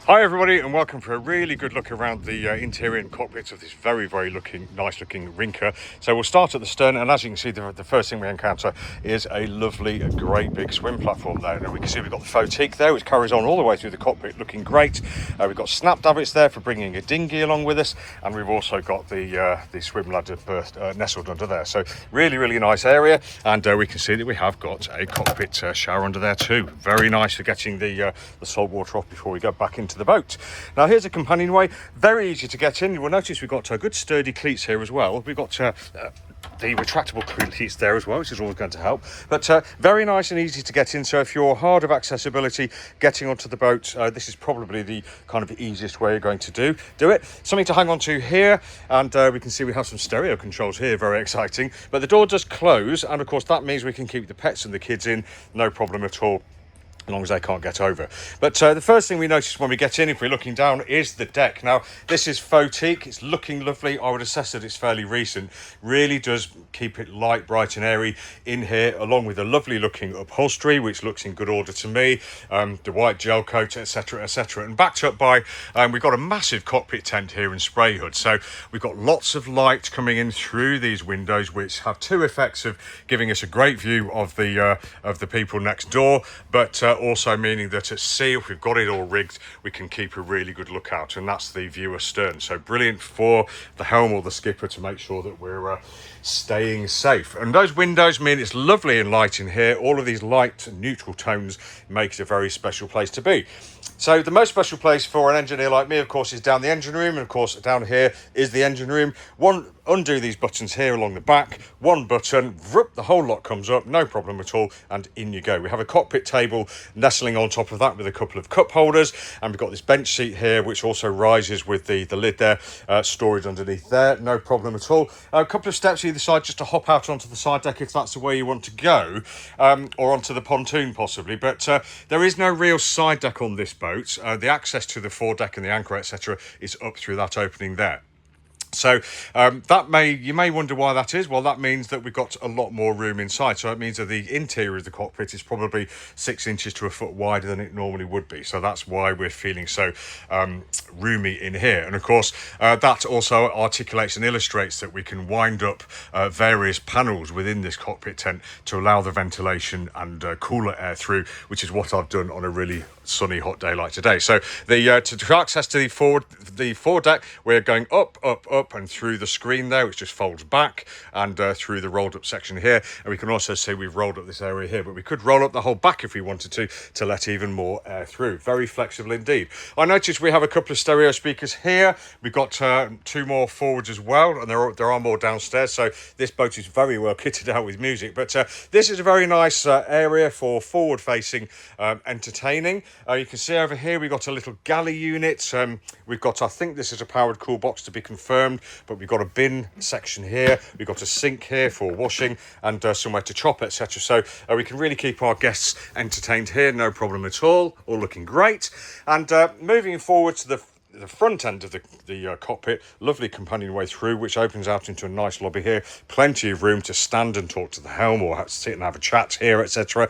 Hi everybody, and welcome for a really good look around the interior and cockpit of this very nice looking Rinker. So we'll start at the stern, and as you can see, the first thing we encounter is a lovely, great big swim platform there. Now we can see we've got the faux teak there, which carries on all the way through the cockpit, looking great. We've got snap davits there for bringing a dinghy along with us, and we've also got the swim ladder berth nestled under there. So really nice area, and we can see that we have got a cockpit shower under there too. Very nice for getting the salt water off before we go back into the boat. Now here's a companionway, very easy to get in. You will notice we've got good sturdy cleats here as well. We've got the retractable cleats there as well, which is always going to help, but very nice and easy to get in. So if you're hard of accessibility getting onto the boat, this is probably the kind of easiest way you're going to do it. Something to hang on to here, and we can see we have some stereo controls here, very exciting, but the door does close, and of course that means we can keep the pets and the kids in, no problem at all, as long as they can't get over. But the first thing we notice when we get in, if we're looking down, is the deck. Now this is faux teak, it's looking lovely. I would assess that it's fairly recent. Really does keep it light, bright and airy in here, along with a lovely looking upholstery which looks in good order to me, the white gel coat, etc, and backed up by we've got a massive cockpit tent here and spray hood. So we've got lots of light coming in through these windows, which have two effects of giving us a great view of the people next door, but also meaning that at sea, if we've got it all rigged, we can keep a really good lookout, and that's the view astern. So brilliant for the helm or the skipper to make sure that we're staying safe. And those windows mean it's lovely and light in here. All of these light and neutral tones make it a very special place to be. So the most special place for an engineer like me, of course, is down the engine room, and of course down here is the engine room. Undo these buttons here along the back, one button, the whole lot comes up, no problem at all, and in you go. We have a cockpit table nestling on top of that with a couple of cup holders, and we've got this bench seat here which also rises with the lid there, storage underneath there, no problem at all. A couple of steps either side just to hop out onto the side deck if that's the way you want to go, or onto the pontoon possibly, but there is no real side deck on this boat. The access to the foredeck and the anchor, etc, is up through that opening there. So you may wonder why that is. Well, that means that we've got a lot more room inside. So it means that the interior of the cockpit is probably 6 inches to a foot wider than it normally would be. So that's why we're feeling so roomy in here. And of course, that also articulates and illustrates that we can wind up various panels within this cockpit tent to allow the ventilation and cooler air through, which is what I've done on a really sunny, hot day like today. So to access to the foredeck, we're going up and through the screen there, which just folds back, and through the rolled up section here. And we can also see we've rolled up this area here, but we could roll up the whole back if we wanted to let even more air through. Very flexible indeed. I noticed we have a couple of stereo speakers here. We've got two more forwards as well, and there are more downstairs. So this boat is very well kitted out with music. But this is a very nice area for forward facing entertaining. You can see over here we've got a little galley unit. We've got, I think this is a powered cool box to be confirmed, but we've got a bin section here. We've got a sink here for washing, and somewhere to chop, etc. So we can really keep our guests entertained here, no problem at all looking great. And moving forward to the front end of the cockpit, lovely companionway through, which opens out into a nice lobby here. Plenty of room to stand and talk to the helm, or sit and have a chat here, etc.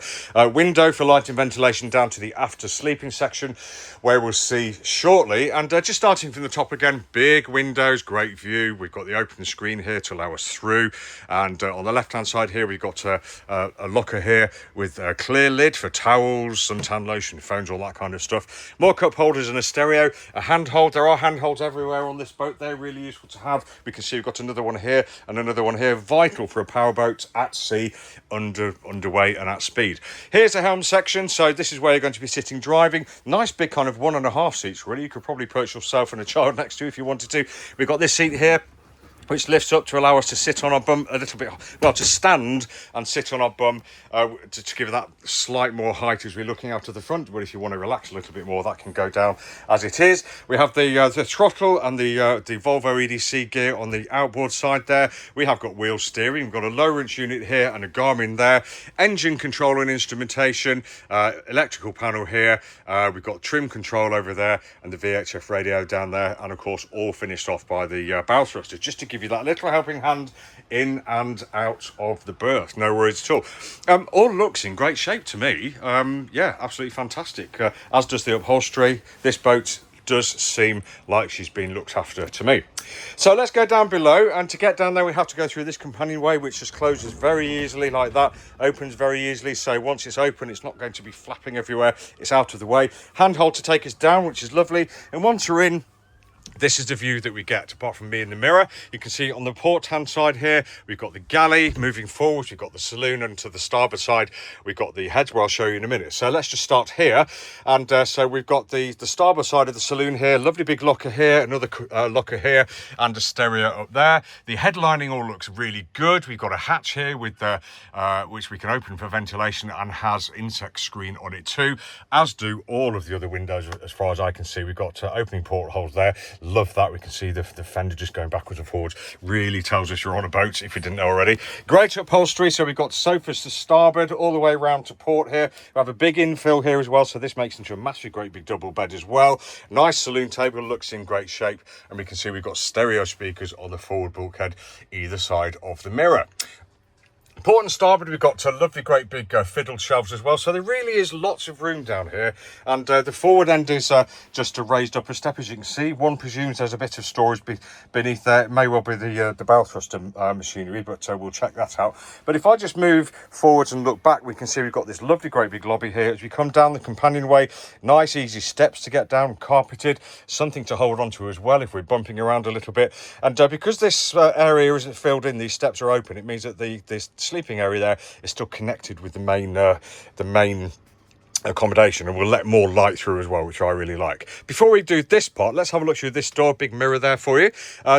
Window for light and ventilation down to the after sleeping section, where we'll see shortly. And just starting from the top again, big windows, great view. We've got the open screen here to allow us through, and on the left hand side here we've got a locker here with a clear lid for towels, suntan lotion, phones, all that kind of stuff. More cup holders and a stereo, a handhold. There are handholds everywhere on this boat. They're really useful to have. We can see we've got another one here and another one here, vital for a powerboat at sea, underway and at speed. Here's the helm section. So this is where you're going to be sitting driving. Nice big kind of 1.5 seats really. You could probably perch yourself and a child next to you if you wanted to. We've got this seat here, which lifts up to allow us to sit on our bum a little bit, well, to stand and sit on our bum to give that slight more height as we're looking out of the front. But if you want to relax a little bit more, that can go down as it is. We have the throttle and the Volvo EDC gear on the outboard side there. We have got wheel steering. We've got a low wrench unit here and a Garmin there. Engine control and instrumentation, electrical panel here. We've got trim control over there and the VHF radio down there. And of course, all finished off by the bow thruster, just to give you that little helping hand in and out of the berth. No worries at all. All looks in great shape to me. Yeah, absolutely fantastic. As does the upholstery. This boat does seem like she's been looked after to me. So let's go down below, and to get down there we have to go through this companionway, which just closes very easily like that, opens very easily. So once it's open, it's not going to be flapping everywhere, it's out of the way. Handhold to take us down, which is lovely. And once we're in, this is the view that we get. Apart from me in the mirror, you can see on the port hand side here, we've got the galley moving forwards, we've got the saloon, and to the starboard side we've got the heads, where I'll show you in a minute. So let's just start here. And so we've got the starboard side of the saloon here, lovely big locker here, another locker here, and a stereo up there. The headlining all looks really good. We've got a hatch here with which we can open for ventilation, and has insect screen on it too, as do all of the other windows as far as I can see. We've got opening portholes there. Love that. We can see the fender just going backwards and forwards. Really tells us you're on a boat, if you didn't know already. Great upholstery. So we've got sofas to starboard all the way around to port here. We have a big infill here as well, so this makes into a massive great big double bed as well. Nice saloon table, looks in great shape, and we can see we've got stereo speakers on the forward bulkhead either side of the mirror. Port and starboard, we've got lovely great big fiddle shelves as well, so there really is lots of room down here. And the forward end is just a raised upper step, as you can see. One presumes there's a bit of storage beneath there. It may well be the bow thruster machinery, but we'll check that out. But if I just move forwards and look back, we can see we've got this lovely great big lobby here. As we come down the companionway, nice easy steps to get down, carpeted, something to hold on to as well if we're bumping around a little bit. And because this area isn't filled in, these steps are open, it means that this sleeping area there is still connected with the main accommodation, and we'll let more light through as well, which I really like. Before we do this part, let's have a look through this door. Big mirror there for you.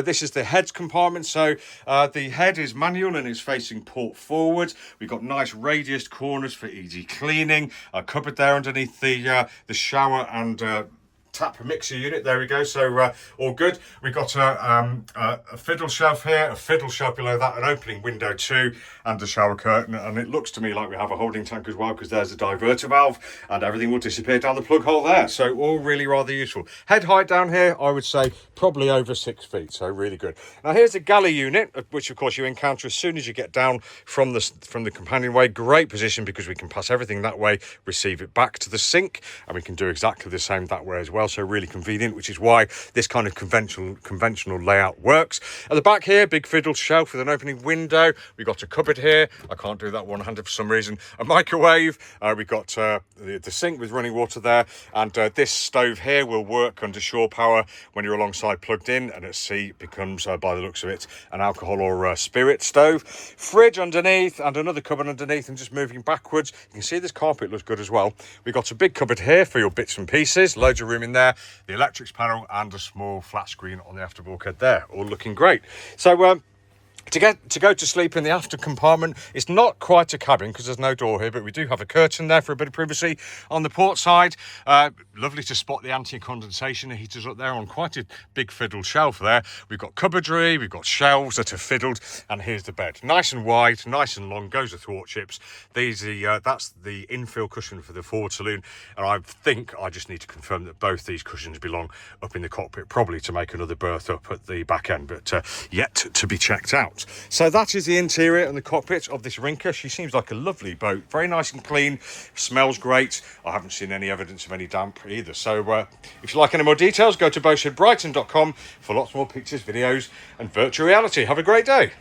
This is the heads compartment. So the head is manual and is facing port forward. We've got nice radiused corners for easy cleaning. A cupboard there underneath the shower and tap mixer unit. There we go. So all good. We've got a fiddle shelf here, a fiddle shelf below that, an opening window too, and a shower curtain. And it looks to me like we have a holding tank as well, because there's a diverter valve, and everything will disappear down the plug hole there. So all really rather useful. Head height down here, I would say probably over 6 feet. So really good. Now here's the galley unit, which of course you encounter as soon as you get down from the companionway. Great position, because we can pass everything that way, receive it back to the sink, and we can do exactly the same that way as well. So really convenient, which is why this kind of conventional layout works. At the back here, big fiddle shelf with an opening window. We've got a cupboard here. I can't do that one-handed for some reason. A microwave. We've got the sink with running water there, and this stove here will work under shore power when you're alongside plugged in, and at sea becomes, by the looks of it, an alcohol or spirit stove. Fridge underneath, and another cupboard underneath. And just moving backwards, you can see this carpet looks good as well. We've got a big cupboard here for your bits and pieces. Loads of room in there. The electrics panel and a small flat screen on the after bulkhead there, all looking great. So to go to sleep in the after compartment, it's not quite a cabin because there's no door here, but we do have a curtain there for a bit of privacy. On the port side, lovely to spot the anti-condensation heaters up there on quite a big fiddle shelf there. We've got cupboardry, we've got shelves that are fiddled, and here's the bed. Nice and wide, nice and long, goes with thwartships. That's the infill cushion for the forward saloon, and I think I just need to confirm that both these cushions belong up in the cockpit, probably to make another berth up at the back end, but yet to be checked out. So that is the interior and the cockpit of this Rinker. She seems like a lovely boat, very nice and clean, smells great. I haven't seen any evidence of any damp either. So if you like any more details, go to boatshedbrighton.com for lots more pictures, videos and virtual reality. Have a great day.